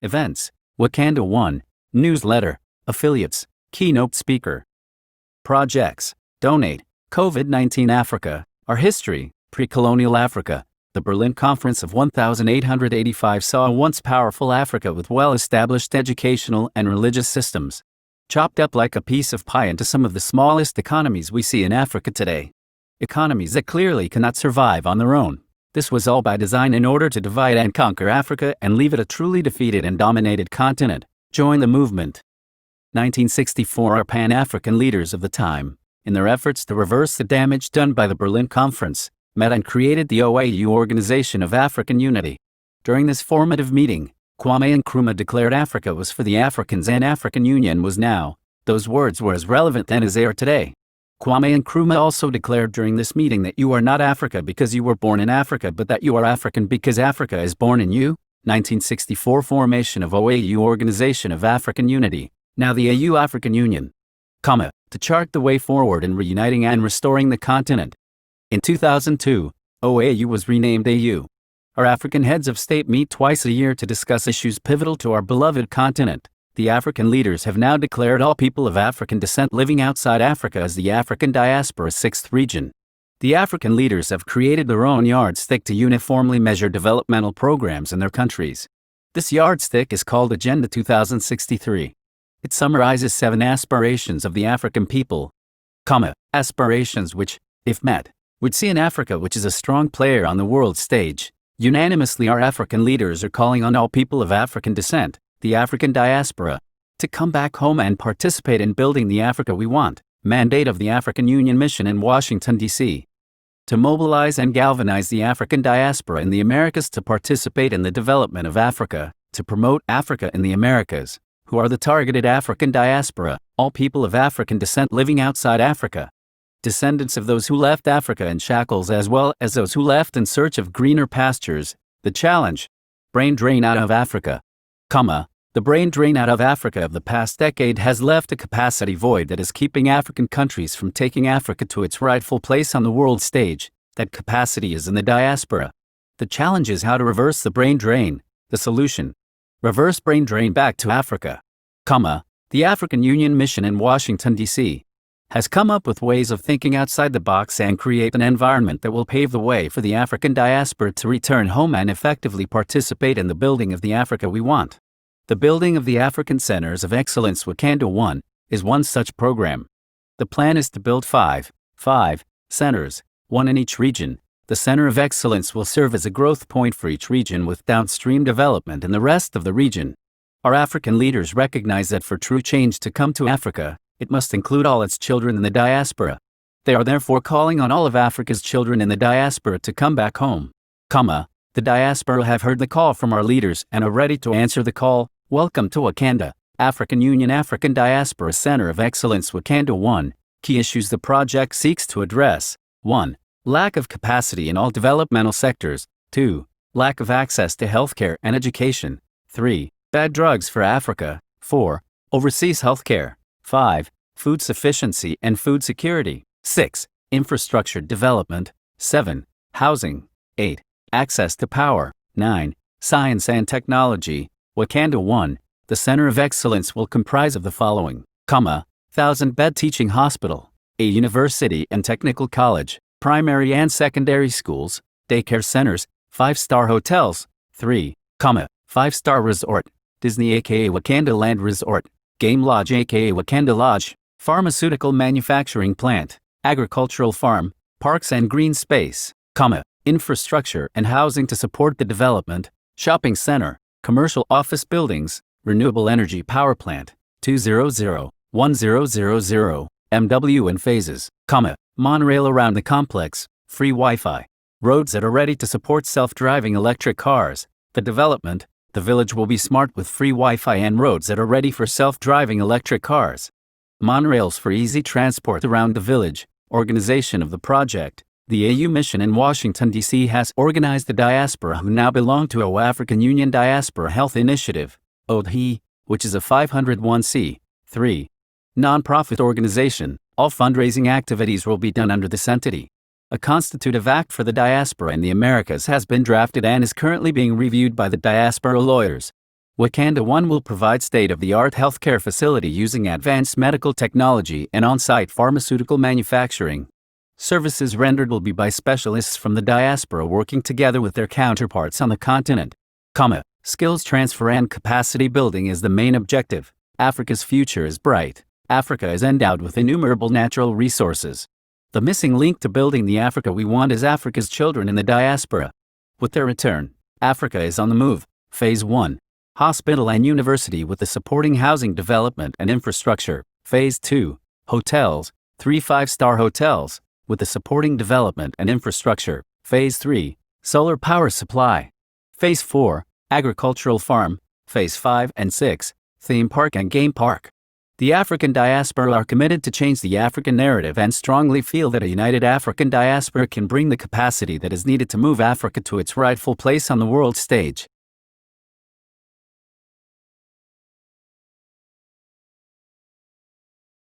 Events: Wakanda 1, Newsletter, Affiliates, Keynote Speaker. Projects: Donate, COVID-19 Africa, Our History, Pre-Colonial Africa. The Berlin Conference of 1885 saw a once powerful Africa with well-established educational and religious systems, chopped up like a piece of pie into some of the smallest economies we see in Africa today. Economies that clearly cannot survive on their own. This was all by design in order to divide and conquer Africa and leave it a truly defeated and dominated continent. Join the movement. 1964. Our Pan-African leaders of the time, in their efforts to reverse the damage done by the Berlin Conference, met and created the OAU Organization of African Unity. During this formative meeting, Kwame Nkrumah declared Africa was for the Africans and African Union was now. Those words were as relevant then as they are today. Kwame Nkrumah also declared during this meeting that you are not Africa because you were born in Africa, but that you are African because Africa is born in you. 1964 Formation of OAU Organization of African Unity, now the AU African Union, to chart the way forward in reuniting and restoring the continent. In 2002, OAU was renamed AU. Our African heads of state meet twice a year to discuss issues pivotal to our beloved continent. The African leaders have now declared all people of African descent living outside Africa as the African Diaspora 6th region. The African leaders have created their own yardstick to uniformly measure developmental programs in their countries. This yardstick is called Agenda 2063. It summarizes 7 aspirations of the African people, aspirations which, if met, would see an Africa which is a strong player on the world stage. Unanimously, our African leaders are calling on all people of African descent, the African diaspora, to come back home and participate in building the Africa we want. Mandate of the African Union Mission in Washington, D.C. To mobilize and galvanize the African diaspora in the Americas to participate in the development of Africa, to promote Africa in the Americas. Who are the targeted African diaspora? All people of African descent living outside Africa. Descendants of those who left Africa in shackles as well as those who left in search of greener pastures. The challenge: brain drain out of Africa, the brain drain out of Africa of the past decade has left a capacity void that is keeping African countries from taking Africa to its rightful place on the world stage. That capacity is in the diaspora. The challenge is how to reverse the brain drain. The solution: reverse brain drain back to Africa, the African Union Mission in Washington, D.C. has come up with ways of thinking outside the box and create an environment that will pave the way for the African diaspora to return home and effectively participate in the building of the Africa we want. The building of the African Centers of Excellence Wakanda 1 is one such program. The plan is to build five centers, 1 in each region. The Center of Excellence will serve as a growth point for each region with downstream development in the rest of the region. Our African leaders recognize that for true change to come to Africa, it must include all its children in the diaspora. They are therefore calling on all of Africa's children in the diaspora to come back home, The diaspora have heard the call from our leaders and are ready to answer the call. Welcome to Wakanda, African Union African Diaspora Center of Excellence Wakanda 1. Key issues the project seeks to address: 1. Lack of capacity in all developmental sectors. 2. Lack of access to healthcare and education. 3. Bad drugs for Africa. 4. Overseas healthcare. 5. Food sufficiency and food security. 6. Infrastructure development. 7. Housing. 8. Access to power. 9. Science and technology. Wakanda 1. The Center of Excellence will comprise of the following: 1,000-bed teaching hospital, a university and technical college, primary and secondary schools, daycare centers, 5-star hotels. 3. 5-star resort, Disney aka Wakanda Land Resort, Game Lodge aka Wakanda Lodge, pharmaceutical manufacturing plant, agricultural farm, parks and green space, infrastructure and housing to support the development, shopping center, commercial office buildings, renewable energy power plant, 200-1000 MW in phases, monorail around the complex, free Wi-Fi, roads that are ready to support self-driving electric cars. The development: the village will be smart with free Wi-Fi and roads that are ready for self-driving electric cars. Monorails for easy transport around the village. Organization of the project: the AU Mission in Washington, D.C. has organized the diaspora who now belong to our African Union Diaspora Health Initiative, ODHI, which is a 501c3 non-profit organization. All fundraising activities will be done under this entity. A constitutive act for the diaspora in the Americas has been drafted and is currently being reviewed by the diaspora lawyers. Wakanda 1 will provide state-of-the-art healthcare facility using advanced medical technology and on-site pharmaceutical manufacturing. Services rendered will be by specialists from the diaspora working together with their counterparts on the continent. Skills transfer and capacity building is the main objective. Africa's future is bright. Africa is endowed with innumerable natural resources. The missing link to building the Africa we want is Africa's children in the diaspora. With their return, Africa is on the move. Phase 1. Hospital and university with the supporting housing development and infrastructure. Phase 2. Hotels, 3 5-star hotels, with the supporting development and infrastructure. Phase 3. Solar power supply. Phase 4. Agricultural farm. Phase 5 and 6. Theme park and game park. The African diaspora are committed to change the African narrative and strongly feel that a united African diaspora can bring the capacity that is needed to move Africa to its rightful place on the world stage.